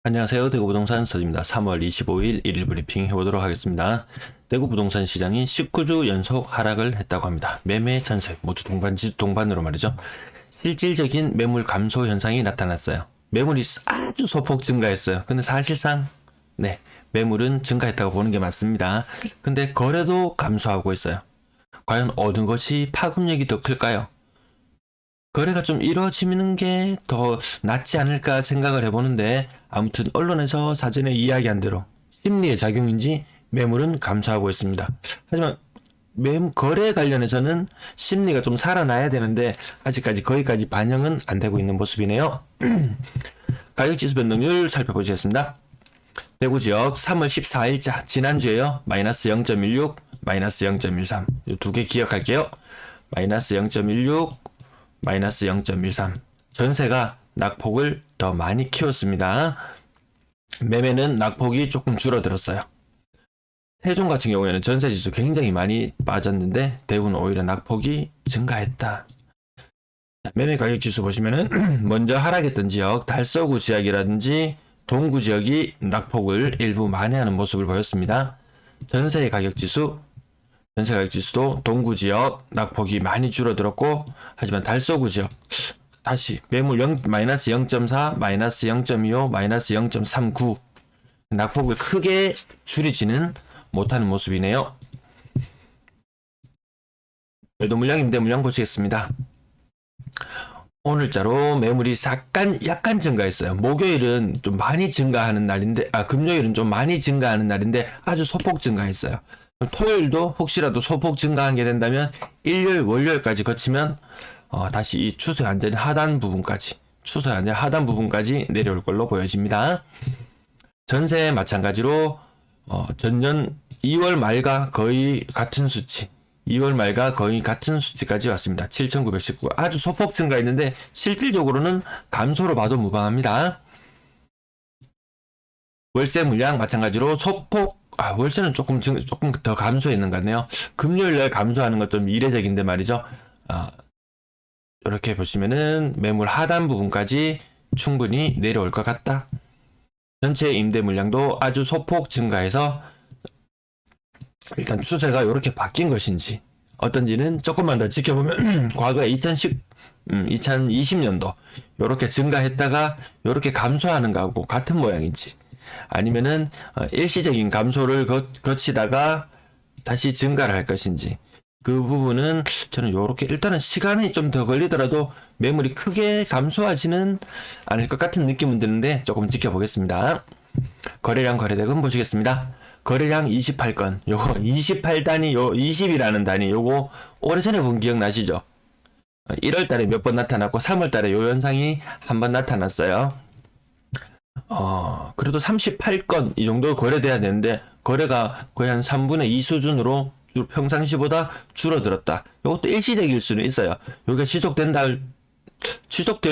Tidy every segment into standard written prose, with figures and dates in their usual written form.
안녕하세요. 대구부동산 서입니다. 3월 25일 1일 브리핑 해보도록 하겠습니다. 대구 부동산 시장이 19주 연속 하락을 했다고 합니다. 매매, 전세 모두 동반으로 말이죠. 실질적인 매물 감소 현상이 나타났어요. 매물이 아주 소폭 증가했어요. 근데 사실상 매물은 증가했다고 보는 게 맞습니다. 근데 거래도 감소하고 있어요. 과연 어느 것이 파급력이 더 클까요? 거래가 좀 이루어지는 게 더 낫지 않을까 생각을 해보는데, 아무튼 언론에서 사전에 이야기한 대로 심리의 작용인지 매물은 감소하고 있습니다. 하지만 거래 관련해서는 심리가 좀 살아나야 되는데 아직까지 거기까지 반영은 안 되고 있는 모습이네요. 가격지수 변동률 살펴보시겠습니다. 대구 지역 3월 14일자 지난주에요. 마이너스 0.16, 마이너스 0.13 이 두 개 기억할게요. 마이너스 0.16, 마이너스 0.13 전세가 낙폭을 더 많이 키웠습니다. 매매는 낙폭이 조금 줄어들었어요. 세종 같은 경우에는 전세지수 굉장히 많이 빠졌는데 대구는 오히려 낙폭이 증가했다. 매매 가격지수 보시면은 먼저 하락했던 지역 달서구 지역이라든지 동구 지역이 낙폭을 일부 만회하는 모습을 보였습니다. 전세 가격지수도 동구 지역 낙폭이 많이 줄어들었고, 하지만 달서구 지역 다시 매물 마이너스 0.4, 마이너스 0.25, 마이너스 0.39 낙폭을 크게 줄이지는 못하는 모습이네요. 매도 물량, 임대 물량 보시겠습니다. 오늘자로 매물이 약간 증가했어요. 목요일은 좀 많이 증가하는 날인데, 금요일은 좀 많이 증가하는 날인데 아주 소폭 증가했어요. 토요일도 혹시라도 소폭 증가하게 된다면 일요일, 월요일까지 거치면 다시 이 추세 완전히 하단 부분까지 내려올 걸로 보여집니다. 전세 마찬가지로 전년 2월 말과 거의 같은 수치까지 왔습니다. 7,919 아주 소폭 증가했는데 실질적으로는 감소로 봐도 무방합니다. 월세 물량 마찬가지로 소폭 월세는 조금 더 감소했는 것 같네요. 금요일날 감소하는 것 좀 이례적인데 말이죠. 이렇게 보시면은 매물 하단 부분까지 충분히 내려올 것 같다. 전체 임대 물량도 아주 소폭 증가해서 일단 추세가 이렇게 바뀐 것인지 어떤지는 조금만 더 지켜보면 과거에 2020년도 이렇게 증가했다가 이렇게 감소하는 거하고 같은 모양인지, 아니면은 일시적인 감소를 거치다가 다시 증가를 할 것인지, 그 부분은 저는 요렇게 일단은 시간이 좀 더 걸리더라도 매물이 크게 감소하지는 않을 것 같은 느낌은 드는데 조금 지켜보겠습니다. 거래량 거래대금 보시겠습니다. 거래량 28건, 요거 28단위, 요 20이라는 단위, 요거 오래전에 본 기억나시죠? 1월달에 몇 번 나타났고 3월달에 요 현상이 한 번 나타났어요. 그래도 38건 이 정도 거래돼야 되는데 거래가 거의 한 3분의 2 수준으로 평상시보다 줄어들었다. 이것도 일시적일 수는 있어요. 이게 지속될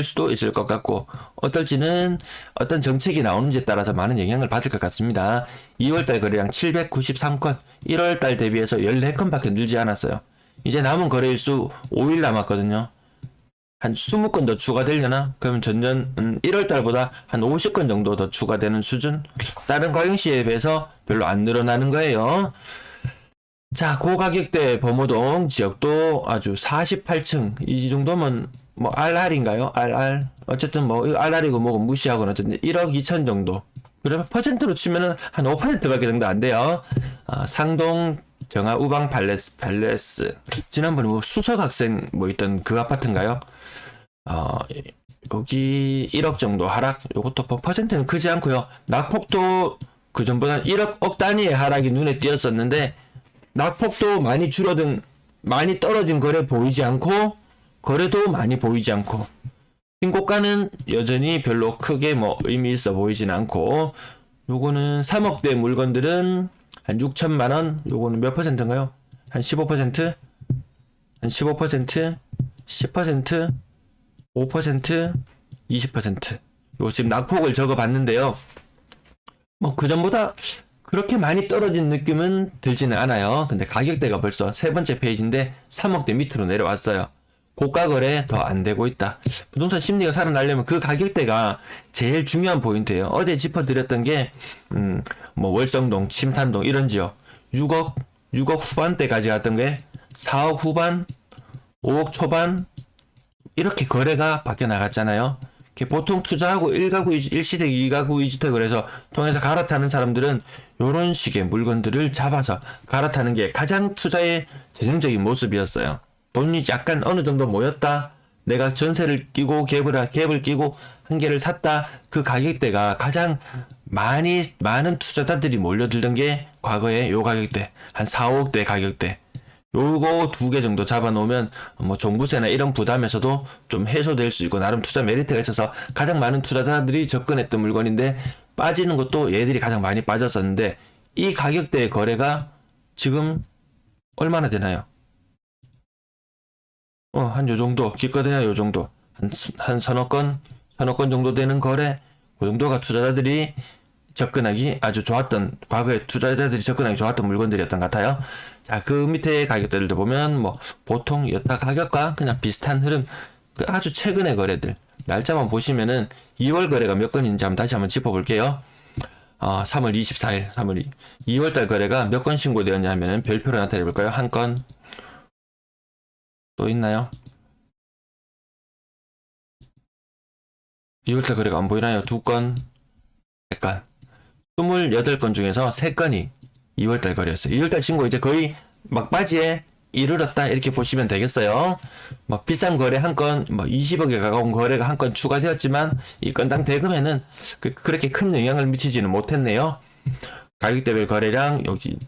수도 있을 것 같고, 어떨지는 어떤 정책이 나오는지에 따라서 많은 영향을 받을 것 같습니다. 2월달 거래량 793건, 1월달 대비해서 14건밖에 늘지 않았어요. 이제 남은 거래일수 5일 남았거든요. 한 20건 더 추가되려나? 그러면 전년 1월달보다 한 50건 정도 더 추가되는 수준? 다른 과경시에 비해서 별로 안 늘어나는 거예요. 자, 고가격대 범호동 지역도 아주 48층 이 정도면 뭐 RR인가요? RR 어쨌든 뭐 RR이고 뭐고 무시하고는 어쨌든 1억 2천 정도. 그러면 퍼센트로 치면은 한 5%밖에 정도 안 돼요. 상동 정화 우방 팔레스 지난번에 뭐 수석 학생 뭐 있던 그 아파트인가요? 여기 1억 정도 하락. 요것도 퍼센트는 크지 않고요. 낙폭도 그 전보다 1억 단위의 하락이 눈에 띄었었는데 낙폭도 많이 떨어진 거래 보이지 않고, 거래도 많이 보이지 않고, 신고가는 여전히 별로 크게 뭐 의미 있어 보이진 않고, 요거는 3억대 물건들은 한 6천만원, 요거는 몇 퍼센트인가요? 한 15%? 한 15%? 10%? 5%? 20%? 요거 지금 낙폭을 적어 봤는데요. 뭐 그전보다 그렇게 많이 떨어진 느낌은 들지는 않아요. 근데 가격대가 벌써 세 번째 페이지인데 3억대 밑으로 내려왔어요. 고가 거래 더 안 되고 있다. 부동산 심리가 살아나려면 그 가격대가 제일 중요한 포인트예요. 어제 짚어드렸던 게 뭐 월성동, 침산동 이런 지역 6억 후반대까지 갔던 게 4억 후반, 5억 초반 이렇게 거래가 바뀌어 나갔잖아요. 보통 투자하고 1가구 1시대 2가구 2주택을 해서 통해서 갈아타는 사람들은 이런 식의 물건들을 잡아서 갈아타는 게 가장 투자의 전형적인 모습이었어요. 돈이 약간 어느 정도 모였다. 내가 전세를 끼고 갭을 끼고 한 개를 샀다. 그 가격대가 가장 많은 투자자들이 몰려들던 게 과거에 요 가격대 한 4, 5억대 가격대. 요거 2개 정도 잡아놓으면 뭐 종부세나 이런 부담에서도 좀 해소될 수 있고 나름 투자 메리트가 있어서 가장 많은 투자자들이 접근했던 물건인데 빠지는 것도 얘들이 가장 많이 빠졌었는데 이 가격대의 거래가 지금 얼마나 되나요? 한 요 정도 기껏해야 요 정도 한 서너 건 정도 되는 거래 그 정도가 투자자들이 접근하기 아주 좋았던 과거에 투자자들이 접근하기 좋았던 물건들이었던 것 같아요. 자, 그 밑에 가격대들도 보면 뭐 보통 여타 가격과 그냥 비슷한 흐름 그 아주 최근의 거래들 날짜만 보시면은 2월 거래가 몇 건인지 다시 한번 짚어볼게요. 3월 24일 2월달 거래가 몇 건 신고되었냐 하면은 별표로 나타내 볼까요? 한 건 또 있나요? 2월달 거래가 안 보이나요? 2건 100건 28건 중에서 3건이 2월달 거래였어요. 2월달 신고 이제 거의 막바지에 이르렀다 이렇게 보시면 되겠어요. 뭐 비싼 거래 한 건 뭐 20억에 가까운 거래가 한 건 추가되었지만 이 건당 대금에는 그렇게 큰 영향을 미치지는 못했네요. 가격대별 거래량 여기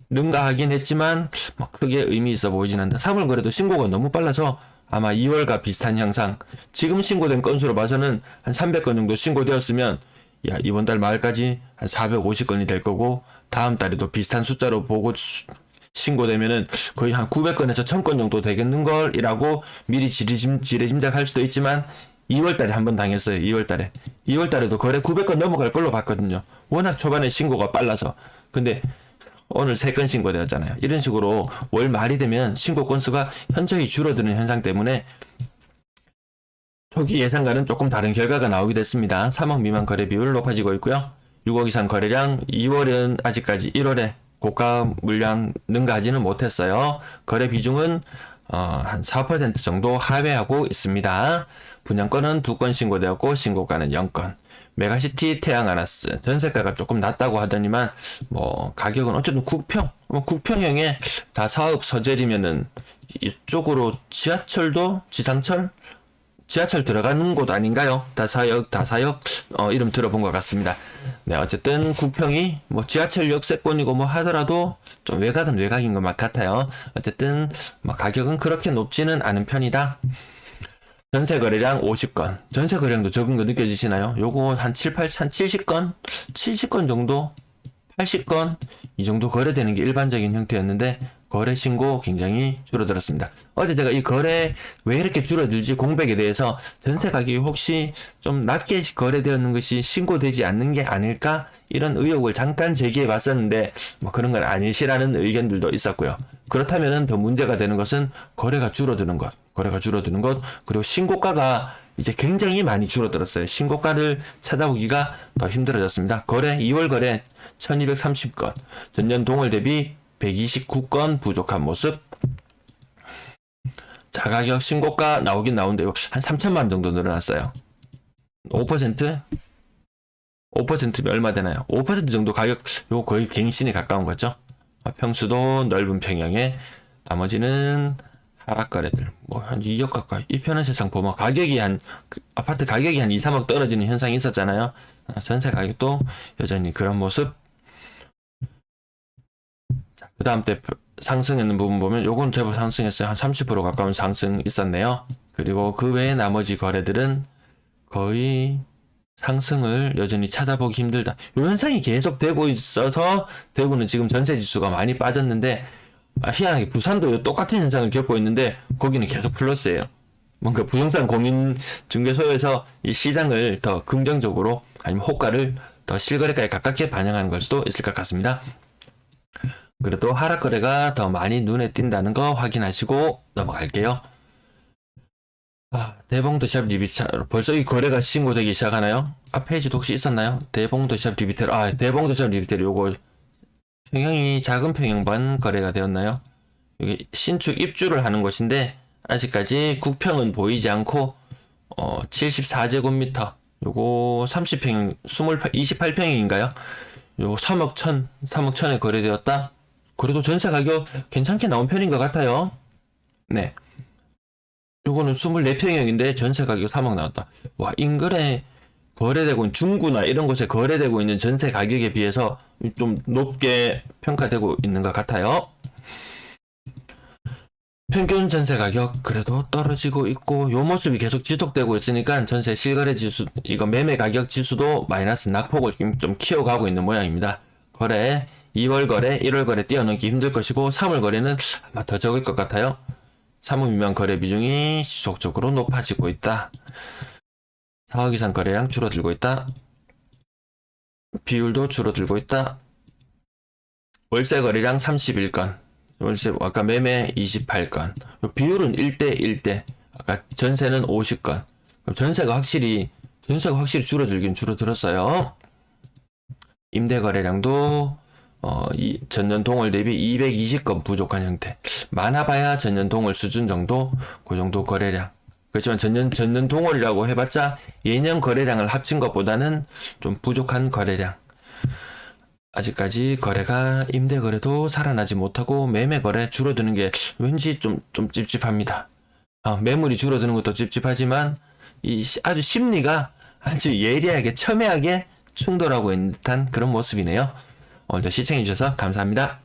능가하긴 했지만 뭐 크게 의미 있어 보이진 않는다. 3월 거래도 신고가 너무 빨라서 아마 2월과 비슷한 향상. 지금 신고된 건수로 봐서는 한 300건 정도 신고되었으면 이번 달 말까지 한 450건이 될 거고 다음 달에도 비슷한 숫자로 보고 신고되면은 거의 한 900건에서 1000건 정도 되겠는걸 이라고 미리 지레짐작할 수도 있지만 2월달에 한번 당했어요. 2월달에도 거래 900건 넘어갈 걸로 봤거든요. 워낙 초반에 신고가 빨라서. 근데 오늘 3건 신고되었잖아요. 이런 식으로 월 말이 되면 신고 건수가 현저히 줄어드는 현상 때문에 초기 예상과는 조금 다른 결과가 나오게 됐습니다. 3억 미만 거래 비율 높아지고 있고요. 6억 이상 거래량 2월은 아직까지 1월에 고가 물량 능가하지는 못했어요. 거래 비중은 한 4% 정도 하회하고 있습니다. 분양권은 2건 신고되었고 신고가는 0건. 메가시티 태양아나스 전세가가 조금 낮다고 하더니만 뭐 가격은 어쨌든 국평형에 다 사업 서절이면은 이쪽으로 지하철도 지하철 들어가는 곳 아닌가요? 다사역 이름 들어본 것 같습니다. 네, 어쨌든 국평이 뭐 지하철 역세권이고 뭐 하더라도 좀 외곽은 외곽인 것 같아요. 어쨌든 뭐 가격은 그렇게 높지는 않은 편이다. 전세 거래량 50건. 전세 거래량도 적은 거 느껴지시나요? 요거 한 70건? 70건 정도? 80건? 이 정도 거래되는 게 일반적인 형태였는데 거래 신고 굉장히 줄어들었습니다. 어제 제가 이 거래 왜 이렇게 줄어들지 공백에 대해서 전세 가격이 혹시 좀 낮게 거래되었는 것이 신고되지 않는 게 아닐까? 이런 의혹을 잠깐 제기해 봤었는데 뭐 그런 건 아니시라는 의견들도 있었고요. 그렇다면 더 문제가 되는 것은 거래가 줄어드는 것, 그리고 신고가가 이제 굉장히 많이 줄어들었어요. 신고가를 찾아보기가 더 힘들어졌습니다. 2월 거래 1230건, 전년 동월 대비 129건 부족한 모습. 자가격 신고가 나오긴 나오는데요. 한 3천만 정도 늘어났어요. 5%? 5%면 얼마 되나요? 5% 정도 가격, 요 거의 갱신에 가까운 거죠. 평수도 넓은 평형에 나머지는 하락 거래들 뭐 한 2억 가까이. 이 편한 세상 보면 가격이 아파트 가격이 한 2, 3억 떨어지는 현상이 있었잖아요. 전세 가격도 여전히 그런 모습. 그 다음 때 상승하는 부분 보면 요건 제법 상승했어요. 한 30% 가까운 상승 있었네요. 그리고 그 외에 나머지 거래들은 거의 상승을 여전히 찾아보기 힘들다. 요 현상이 계속 되고 있어서 대구는 지금 전세 지수가 많이 빠졌는데 희한하게 부산도 똑같은 현상을 겪고 있는데 거기는 계속 플러스예요. 뭔가 부동산 공인중개소에서 이 시장을 더 긍정적으로 아니면 호가를 더 실거래가에 가깝게 반영하는 걸 수도 있을 것 같습니다. 그래도 하락 거래가 더 많이 눈에 띈다는 거 확인하시고 넘어갈게요. 대봉도샵 리비테로 벌써 이 거래가 신고되기 시작하나요? 페이지도 혹시 있었나요? 대봉도샵 리비테로 대봉도샵 리비테로 요거 평형이 작은 평형반 거래가 되었나요? 여기 신축 입주를 하는 곳인데 아직까지 국평은 보이지 않고 74제곱미터 요거 30평 28평인가요? 요거 3억 천에 거래되었다. 그래도 전세 가격 괜찮게 나온 편인 것 같아요. 네. 요거는 24평형인데 전세 가격 3억 나왔다. 와, 인근에 거래되고 있는 중구나 이런 곳에 거래되고 있는 전세 가격에 비해서 좀 높게 평가되고 있는 것 같아요. 평균 전세 가격 그래도 떨어지고 있고 요 모습이 계속 지속되고 있으니까 전세 실거래 지수 이거 매매 가격 지수도 마이너스 낙폭을 좀 키워가고 있는 모양입니다. 거래 2월 거래 1월 거래 뛰어넘기 힘들 것이고 3월 거래는 아마 더 적을 것 같아요. 3월 미만 거래 비중이 지속적으로 높아지고 있다. 4억 이상 거래량 줄어들고 있다. 비율도 줄어들고 있다. 월세 거래량 31건. 월세 아까 매매 28건. 비율은 1대 1대. 아까 전세는 50건. 전세가 확실히 줄어들긴 줄어들었어요. 임대 거래량도 전년 동월 대비 220건 부족한 형태. 많아봐야 전년 동월 수준 정도, 그 정도 거래량. 그렇지만 전년 동월이라고 해봤자 예년 거래량을 합친 것보다는 좀 부족한 거래량. 아직까지 거래가 임대 거래도 살아나지 못하고 매매 거래 줄어드는 게 왠지 좀 찝찝합니다. 매물이 줄어드는 것도 찝찝하지만 아주 심리가 아주 예리하게 첨예하게 충돌하고 있는 듯한 그런 모습이네요. 오늘도 시청해주셔서 감사합니다.